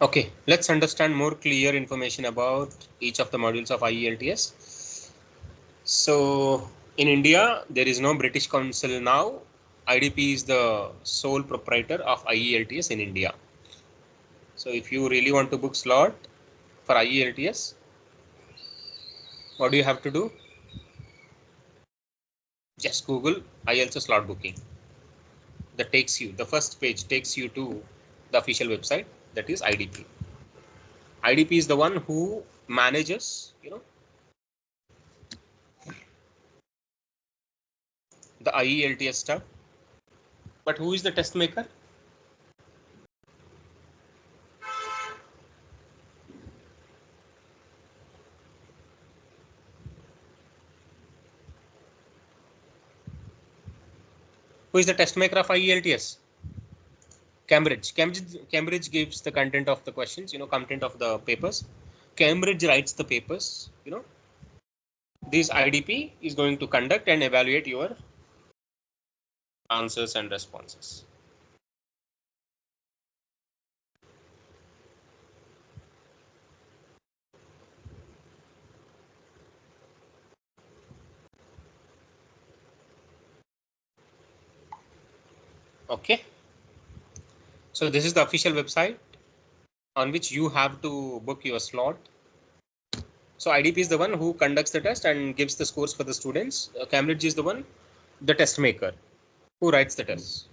Okay, let's understand more clear information about each of the modules of IELTS. So in India, there is no British Council now. IDP is the sole proprietor of IELTS in India. So if you really want to book slot for IELTS, what do you have to do? Just Google IELTS slot booking. That takes you, the first page takes you to the official website, that is IDP. IDP is the one who manages, the IELTS stuff. But who is the test maker? Who is the test maker of IELTS? Cambridge gives the content of the questions, content of the papers. Cambridge writes the papers, This IDP is going to conduct and evaluate your answers and responses. Okay. So this is the official website on which you have to book your slot. So IDP is the one who conducts the test and gives the scores for the students. Cambridge is the one, the test maker, who writes the test.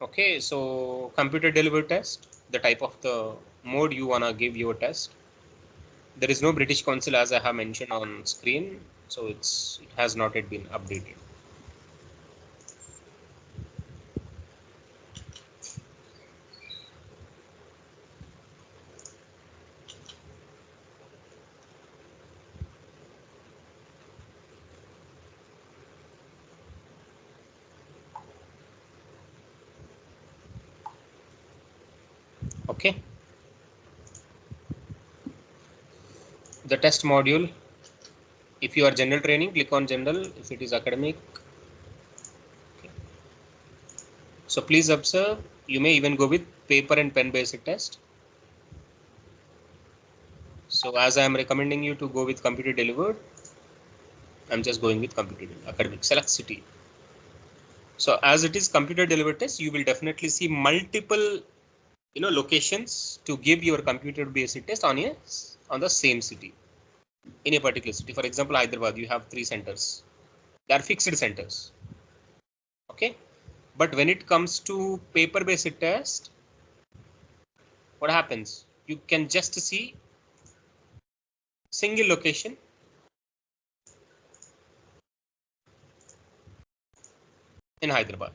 Okay, so computer delivered test, the type of the mode you wanna give your test. There is no British Council as I have mentioned on screen, so it has not yet been updated. Okay. The test module, if you are general training, click on general. If it is academic, okay. So please observe, you may even go with paper and pen based test. So as I am recommending you to go with computer delivered, I'm just going with computer academic. Select city. So as it is computer delivered test, you will definitely see multiple locations to give your computer based test on the same city, in a particular city. For example, Hyderabad, you have 3 centers. They are fixed centers. Okay. But when it comes to paper based test, what happens? You can just see single location in Hyderabad,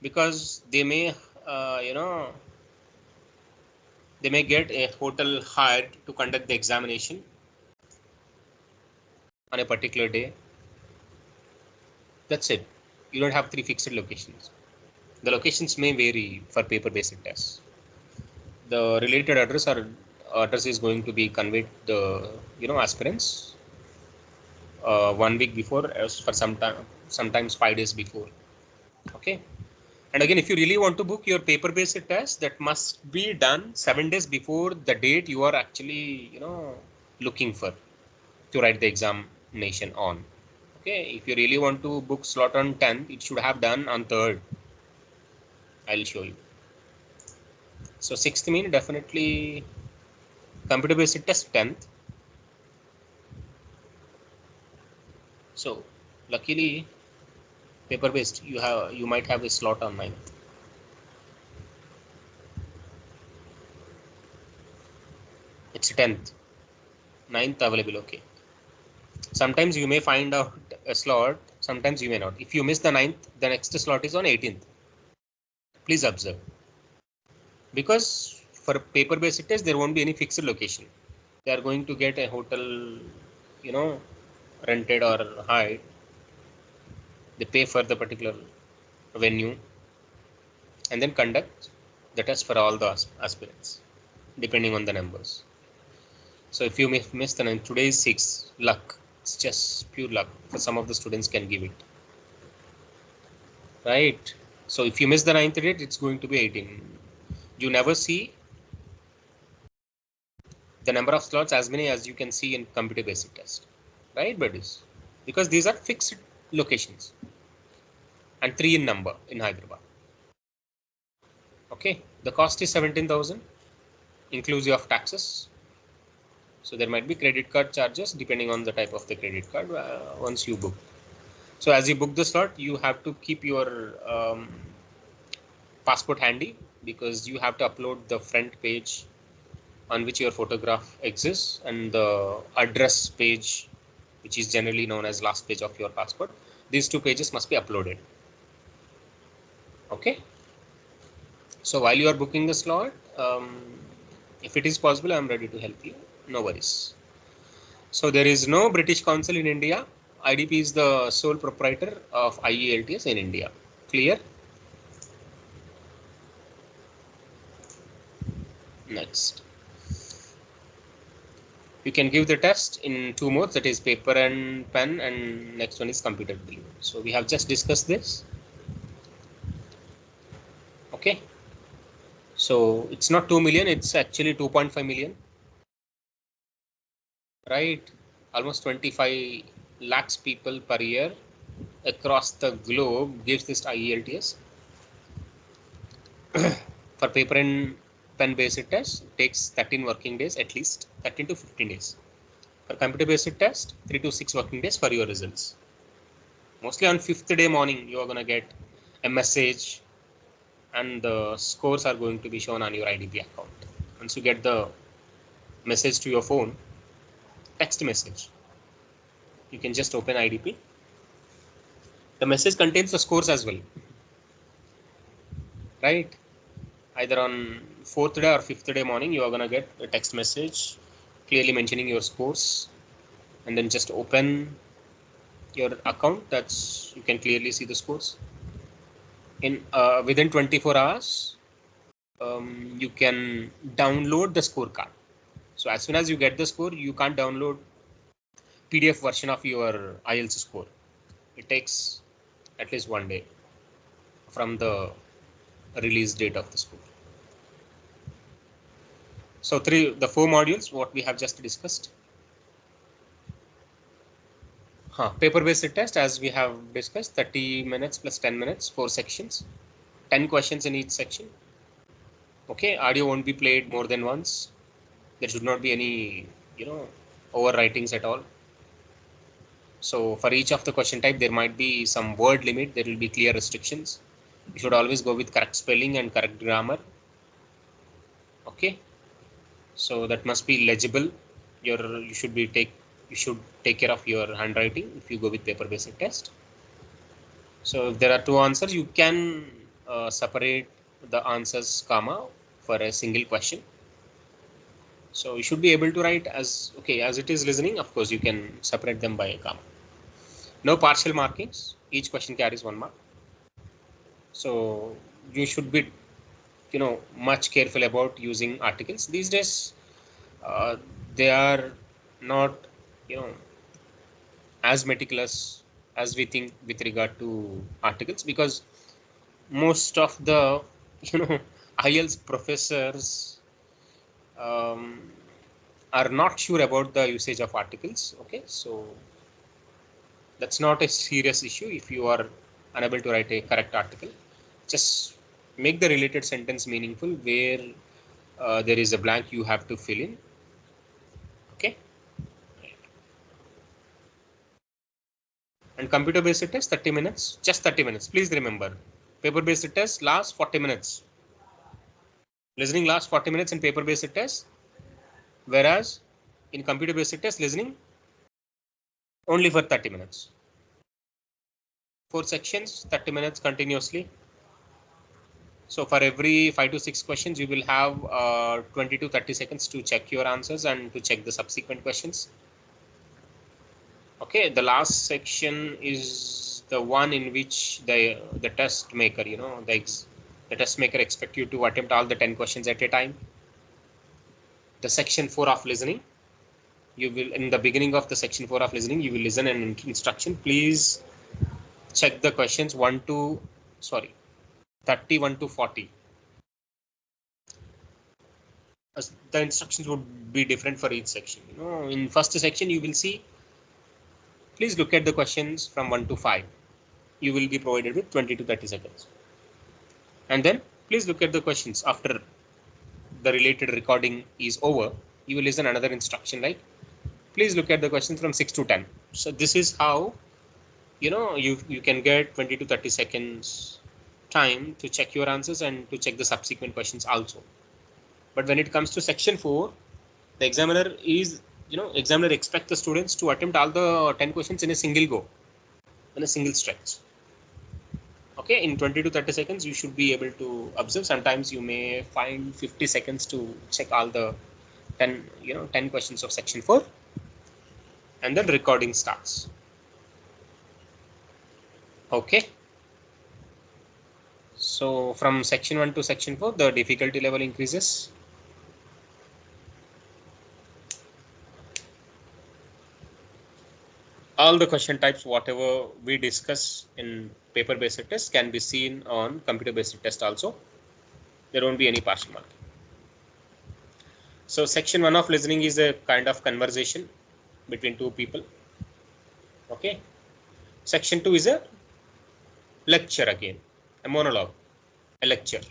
because they may they may get a hotel hired to conduct the examination on a particular day. That's it. You don't have 3 fixed locations. The locations may vary for paper based tests. The related address is going to be conveyed to the aspirants 1 week before, for sometimes 5 days before. Okay. And again, if you really want to book your paper based test, that must be done 7 days before the date you are actually looking for to write the examination on. Okay, if you really want to book slot on 10th, it should have done on 3rd. I'll show you. So 6th mean definitely computer based test 10th. So luckily paper based you might have a slot on 9th. It's 10th. 9th available. Okay. Sometimes you may find out a slot, sometimes you may not. If you miss the 9th, the next slot is on 18th. Please observe. Because for paper based test, there won't be any fixed location. They are going to get a hotel, rented or hired. They pay for the particular venue and then conduct the test for all the aspirants, depending on the numbers. So if you miss the 9th, today is 6, luck. It's just pure luck. For some of the students can give it. Right. So if you miss the 9th date, it's going to be 18. You never see the number of slots as many as you can see in computer basic test, right buddies? Because these are fixed locations and 3 in number in Hyderabad. Okay, the cost is 17,000 inclusive of taxes. So there might be credit card charges depending on the type of the credit card once you book. So as you book the slot, you have to keep your passport handy, because you have to upload the front page on which your photograph exists and the address page, which is generally known as last page of your passport. These 2 pages must be uploaded. Okay. So while you are booking the slot, if it is possible, I am ready to help you. No worries. So there is no British Council in India. IDP is the sole proprietor of IELTS in India. Clear? Next. You can give the test in 2 modes, that is paper and pen, and next one is computer delivered. So we have just discussed this. Okay. So it's not 2 million, it's actually 2.5 million. Right? Almost 25 lakhs people per year across the globe gives this IELTS. For paper and pen based test, it takes 13 working days, at least 13 to 15 days. For computer based test, 3 to 6 working days for your results. Mostly on 5th day morning, you are going to get a message and the scores are going to be shown on your IDP account. Once you get the message to your phone, text message, you can just open IDP. The message contains the scores as well, right? Either on 4th day or 5th day morning, you are going to get a text message clearly mentioning your scores, and then just open your account. That's, you can clearly see the scores. In within 24 hours, you can download the scorecard. So as soon as you get the score, you can't download PDF version of your IELTS score. It takes at least 1 day from the release date of the score. So the 4 modules what we have just discussed. Paper-based test, as we have discussed, 30 minutes plus 10 minutes, 4 sections, 10 questions in each section. Okay, audio won't be played more than once. There should not be any, overwritings at all. So for each of the question type, there might be some word limit. There will be clear restrictions. You should always go with correct spelling and correct grammar. Okay, so that must be legible. You should take care of your handwriting if you go with paper-based test. So if there are 2 answers, you can separate the answers comma for a single question. So you should be able to write as it is listening. Of course, you can separate them by a comma. No partial markings. Each question carries 1 mark. So you should be, much careful about using articles. These days, they are not, as meticulous as we think with regard to articles, because most of the, IELTS professors are not sure about the usage of articles. Okay, so that's not a serious issue. If you are unable to write a correct article, just make the related sentence meaningful where there is a blank you have to fill in. Okay. And computer based test, 30 minutes, just 30 minutes. Please remember, paper based test lasts 40 minutes. Listening lasts 40 minutes in paper based test, whereas in computer based test, listening only for 30 minutes. 4 sections, 30 minutes continuously. So for every 5 to 6 questions, you will have 20 to 30 seconds to check your answers and to check the subsequent questions. Okay, the last section is the one in which the test maker, the test maker expect you to attempt all the 10 questions at a time. The section 4 of listening, you will, in the beginning of the section 4 of listening, you will listen an instruction. Please check the questions 31 to 40. the instructions would be different for each section. In first section you will see, please look at the questions from 1 to 5. You will be provided with 20 to 30 seconds. And then please look at the questions after the related recording is over. You will listen another instruction like, please look at the questions from 6 to 10. So this is how you can get 20 to 30 seconds time to check your answers and to check the subsequent questions also. But when it comes to section 4, the examiner expects the students to attempt all the 10 questions in a single go, in a single stretch. Okay, in 20 to 30 seconds you should be able to observe. Sometimes you may find 50 seconds to check all the 10 questions of section 4, and then recording starts. Okay, so from section 1 to section 4 the difficulty level increases. All the question types whatever we discuss in paper based test can be seen on computer based test also. There won't be any partial marking. So section 1 of listening is a kind of conversation between two people. Okay, section 2 is a lecture, again a monologue, a lecture.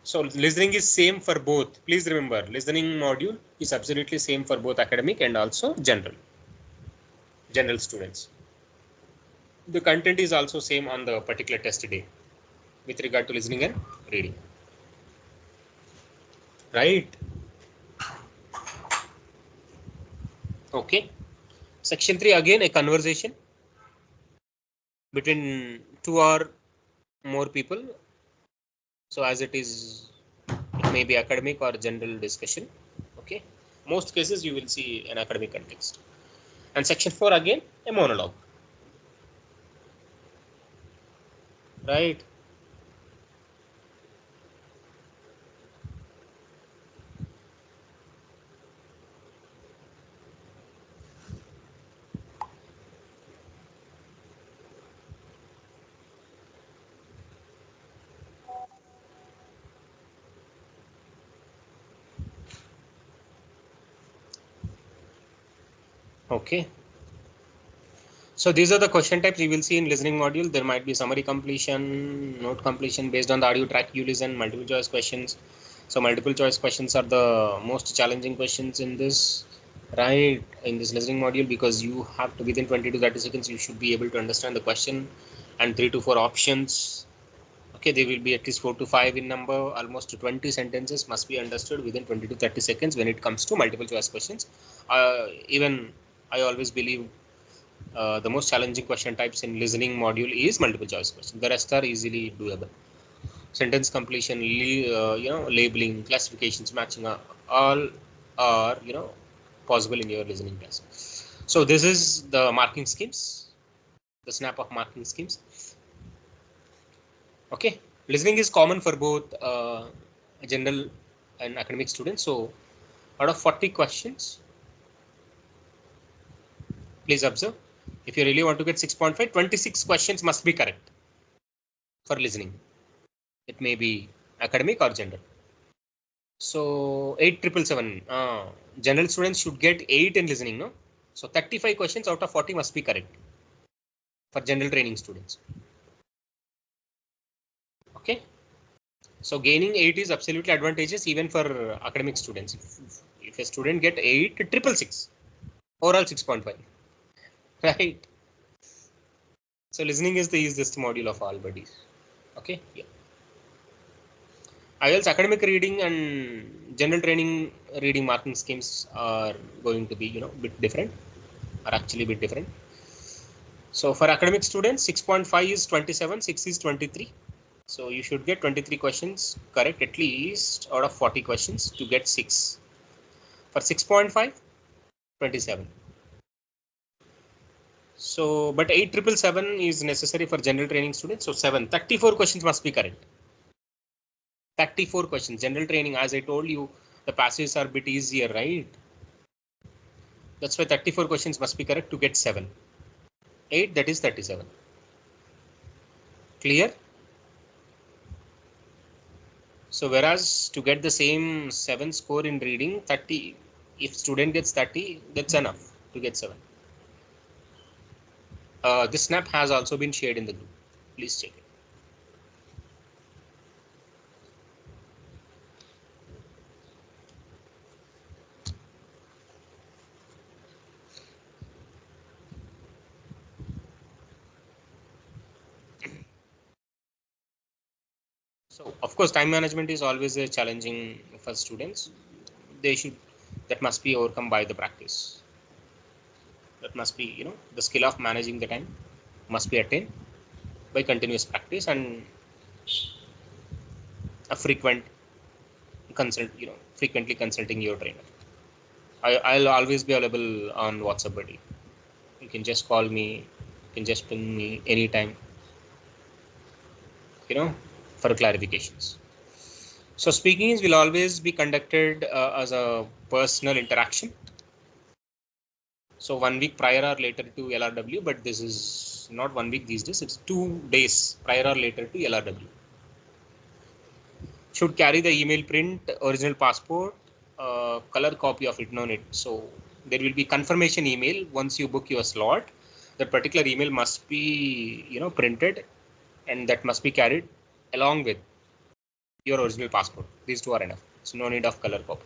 So listening is same for both. Please remember, listening module is absolutely same for both academic and also general students. The content is also same on the particular test day with regard to listening and reading. Right? Okay. Section 3, again a conversation between two or more people. So as it is, it may be academic or general discussion. Okay. Most cases you will see an academic context. And section 4, again a monologue. Right? Okay. So these are the question types you will see in listening module. There might be summary completion, note completion based on the audio track you listen, multiple choice questions. So multiple choice questions are the most challenging questions in this, right? In this listening module, because you have to, within 20 to 30 seconds, you should be able to understand the question and 3 to 4 options. Okay, they will be at least 4 to 5 in number. Almost 20 sentences must be understood within 20 to 30 seconds when it comes to multiple choice questions. Even I always believe the most challenging question types in listening module is multiple choice question. The rest are easily doable. Sentence completion, labeling, classifications, matching, all are possible in your listening test. So this is the marking schemes, the snap of marking schemes. Okay, listening is common for both general and academic students. So out of 40 questions, please observe, if you really want to get 6.5, 26 questions must be correct for listening. It may be academic or general. So 8777, general students should get 8 in listening, no? So 35 questions out of 40 must be correct for general training students. Okay, so gaining 8 is absolutely advantageous even for academic students. If a student get 8, 666, overall 6.5, right? So listening is the easiest module of all buddies. Okay, yeah. IELTS academic reading and general training reading marking schemes are going to be bit different, are actually a bit different. So for academic students, 6.5 is 27, 6 is 23. So you should get 23 questions correct at least out of 40 questions to get 6. For 6.5, 27. So, but 8777 is necessary for general training students. So 34 questions must be correct. 34 questions. General training, as I told you, the passages are a bit easier, right? That's why 34 questions must be correct to get 7. 8, that is 37. Clear? So whereas to get the same 7 score in reading, 30, if student gets 30, that's enough to get 7. This snap has also been shared in the group. Please check it. So of course, time management is always a challenging for students. That must be overcome by the practice. That must be, the skill of managing the time must be attained by continuous practice and a frequently consulting your trainer. I'll always be available on WhatsApp, buddy. You can just call me, you can just ping me anytime, for clarifications. So speaking will always be conducted as a personal interaction. So 1 week prior or later to LRW, but this is not 1 week these days. It's 2 days prior or later to LRW. Should carry the email print, original passport, color copy of it, no need. So there will be confirmation email once you book your slot. That particular email must be, printed, and that must be carried along with your original passport. These two are enough. So no need of color copy.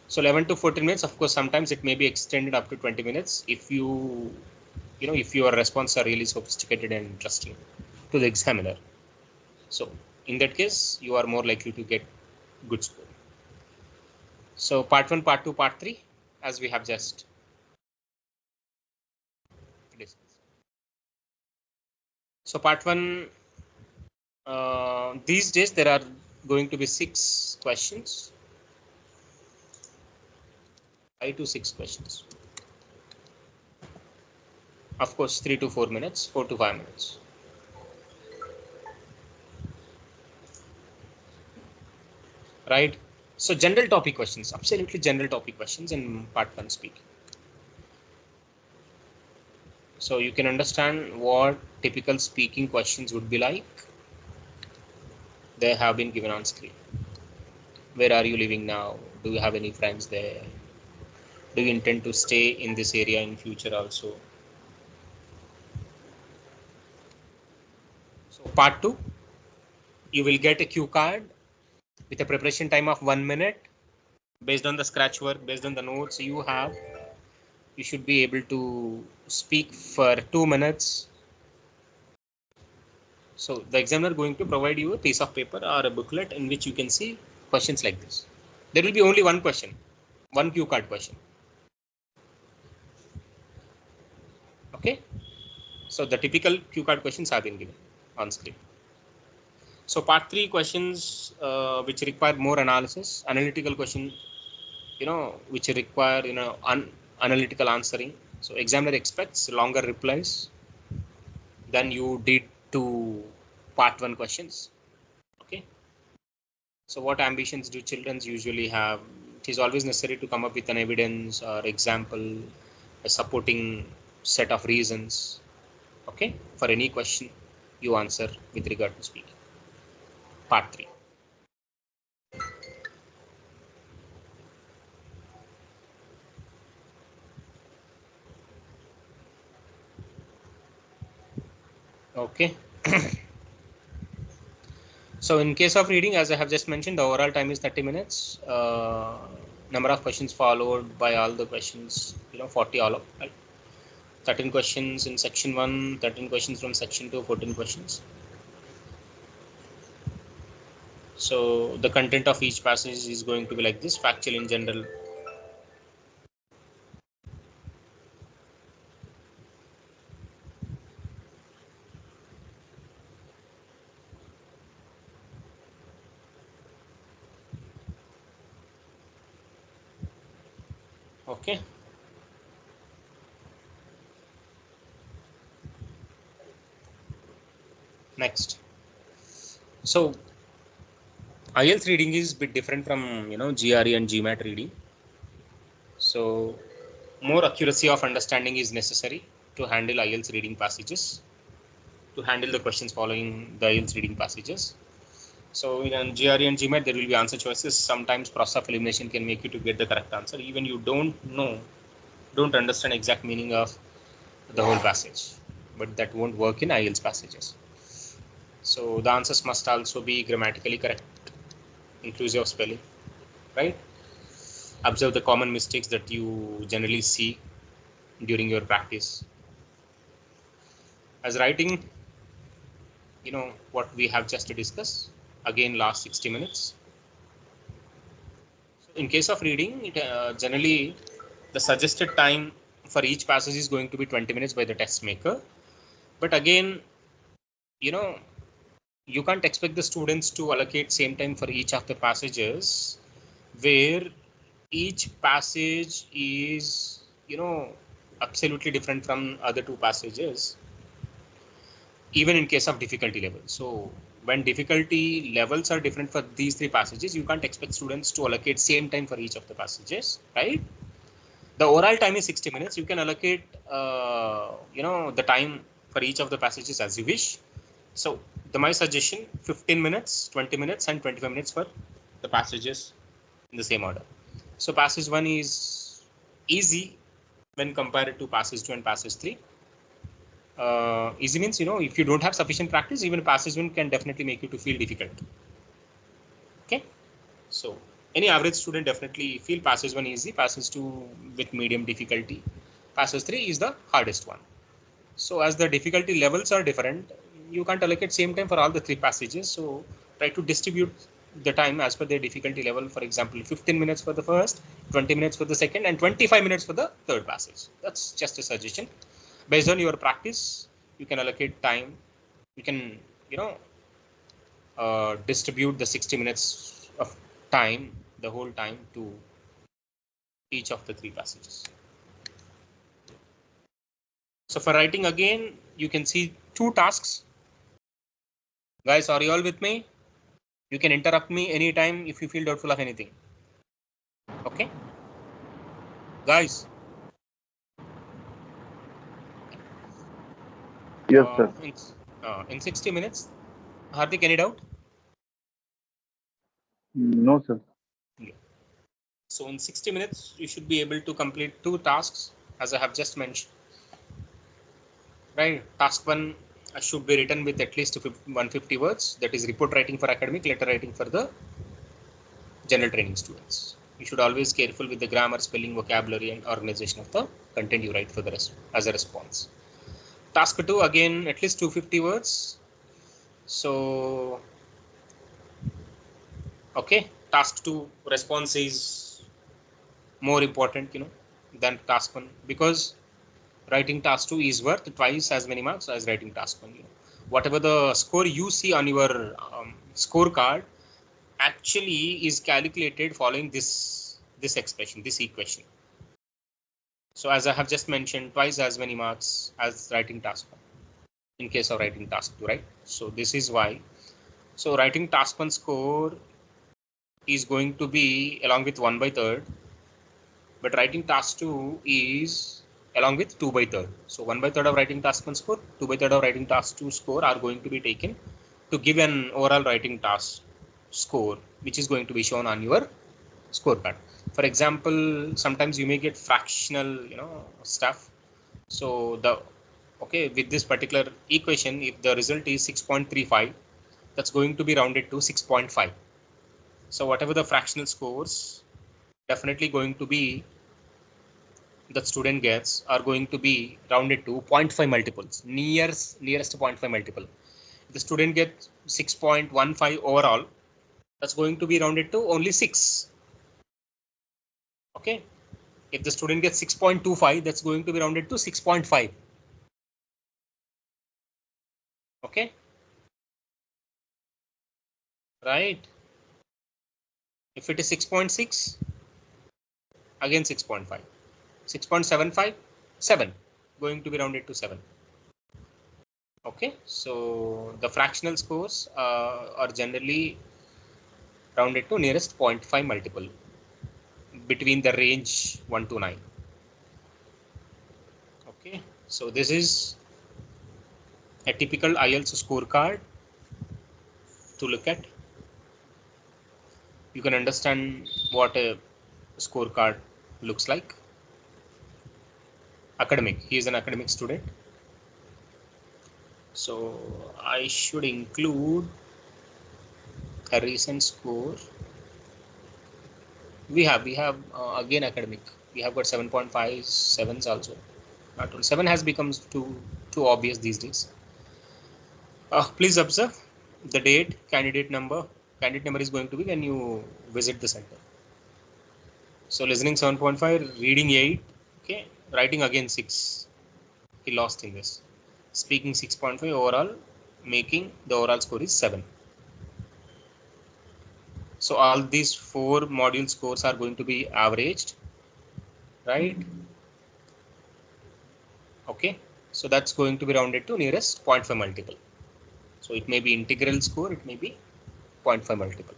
So 11 to 14 minutes. Of course, sometimes it may be extended up to 20 minutes if if your responses are really sophisticated and interesting to the examiner. So in that case, you are more likely to get good score. So part 1, part 2, part 3, as we have just discussed. So part 1, these days there are going to be 6 questions, 5 to 6 questions. Of course, 3 to 4 minutes, 4 to 5 minutes. Right? So general topic questions, absolutely general topic questions in part 1 speaking. So you can understand what typical speaking questions would be like. They have been given on screen. Where are you living now? Do you have any friends there? Do you intend to stay in this area in future also? So part 2, you will get a cue card with a preparation time of 1 minute based on the scratch work, based on the notes you have. You should be able to speak for 2 minutes. So the examiner going to provide you a piece of paper or a booklet in which you can see questions like this. There will be only one question, one cue card question. Okay. So the typical cue card questions have been given on screen. So part 3 questions which require more analysis, analytical question, which require, analytical answering. So examiner expects longer replies than you did to part 1 questions. Okay. So what ambitions do children usually have? It is always necessary to come up with an evidence or example, a supporting set of reasons. Okay. For any question you answer with regard to speaking. Part 3. Okay. So in case of reading, as I have just mentioned, the overall time is 30 minutes. Number of questions followed by all the questions, 40 all of, right? 13 questions in section 1, 13 questions from section 2, 14 questions. So the content of each passage is going to be like this: factual in general. Okay. Next. So IELTS reading is a bit different from GRE and GMAT reading. So more accuracy of understanding is necessary to handle IELTS reading passages, to handle the questions following the IELTS reading passages. So in GRE and GMAT, there will be answer choices. Sometimes process of elimination can make you to get the correct answer. Even you don't understand exact meaning of the whole passage, but that won't work in IELTS passages. So the answers must also be grammatically correct, inclusive of spelling, right? Observe the common mistakes that you generally see during your practice. As writing, what we have just discussed, again last 60 minutes. So in case of reading, generally the suggested time for each passage is going to be 20 minutes by the test maker. But again, you can't expect the students to allocate same time for each of the passages, where each passage is, absolutely different from other two passages, even in case of difficulty level. So when difficulty levels are different for these three passages, you can't expect students to allocate same time for each of the passages, right? The overall time is 60 minutes. You can allocate, the time for each of the passages as you wish. So my suggestion, 15 minutes, 20 minutes and 25 minutes for the passages in the same order. So passage 1 is easy when compared to passage 2 and passage 3. Easy means, if you don't have sufficient practice, even passage 1 can definitely make you to feel difficult. Okay. So any average student definitely feel passage 1 easy, passage 2 with medium difficulty, passage 3 is the hardest one. So as the difficulty levels are different, you can't allocate same time for all the three passages. So try to distribute the time as per their difficulty level. For example, 15 minutes for the first, 20 minutes for the second, and 25 minutes for the third passage. That's just a suggestion. Based on your practice, you can allocate time. You can, distribute the 60 minutes of time, the whole time, to each of the three passages. So for writing, again, you can see two tasks. Guys, are you all with me? You can interrupt me anytime if you feel doubtful of anything. Okay? Guys. Yes, sir. In 60 minutes, Hardik, any doubt? No, sir. Yeah. So in 60 minutes, you should be able to complete two tasks, as I have just mentioned. Right? Task 1 should be written with at least 150 words. That is report writing for academic, letter writing for the general training students. You should always careful with the grammar, spelling, vocabulary, and organization of the content you write for the rest as a response. Task 2, again, at least 250 words. So, okay, task 2 response is more important, than task 1, because writing task 2 is worth twice as many marks as writing task 1. Whatever the score you see on your scorecard actually is calculated following this expression, this equation. So as I have just mentioned, twice as many marks as writing task 1 in case of writing task 2, right? So this is why. So writing task 1 score is going to be along with 1/3, but writing task 2 is along with 2/3. So 1/3 of writing task 1 score, 2/3 of writing task 2 score are going to be taken to give an overall writing task score, which is going to be shown on your scorecard. For example, sometimes you may get fractional, stuff. So with this particular equation, if the result is 6.35, that's going to be rounded to 6.5. So whatever the fractional scores, definitely going to be that student gets are going to be rounded to 0.5 multiples, nearest 0.5 multiple. If the student gets 6.15 overall, that's going to be rounded to only 6. Okay. If the student gets 6.25, that's going to be rounded to 6.5. Okay. Right. If it is 6.6, again 6.5. 6.75, 7. Going to be rounded to 7. Okay. So the fractional scores are generally rounded to nearest 0.5 multiple between the range 1 to 9. Okay. So this is a typical IELTS scorecard to look at. you can understand what a scorecard looks like. Academic, he is an academic student, so I should include a recent score. We have again academic, we have got 7.57s also. Not only 7 has become too obvious these days. Please observe the date, candidate number is going to be when you visit the center. So listening 7.5, reading 8, okay, writing again 6. He lost in this. Speaking 6.5 overall, making the overall score is 7. So all these 4 module scores are going to be averaged, right? Okay, so that's going to be rounded to nearest 0.5 multiple. So it may be integral score, it may be 0.5 multiple.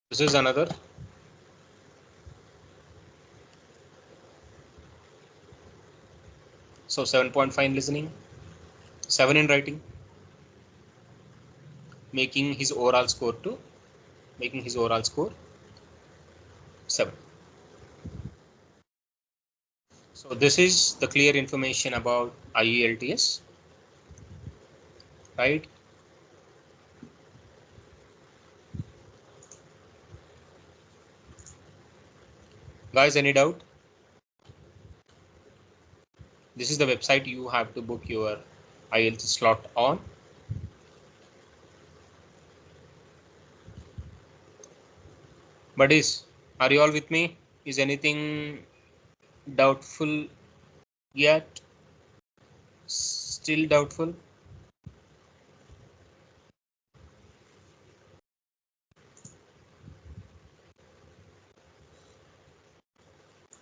This is another. So 7.5 in listening, 7 in writing, making his overall score 7. So this is the clear information about IELTS, right? Guys, any doubt? This is the website you have to book your IELTS slot on. Buddies, are you all with me? Is anything doubtful yet? Still doubtful?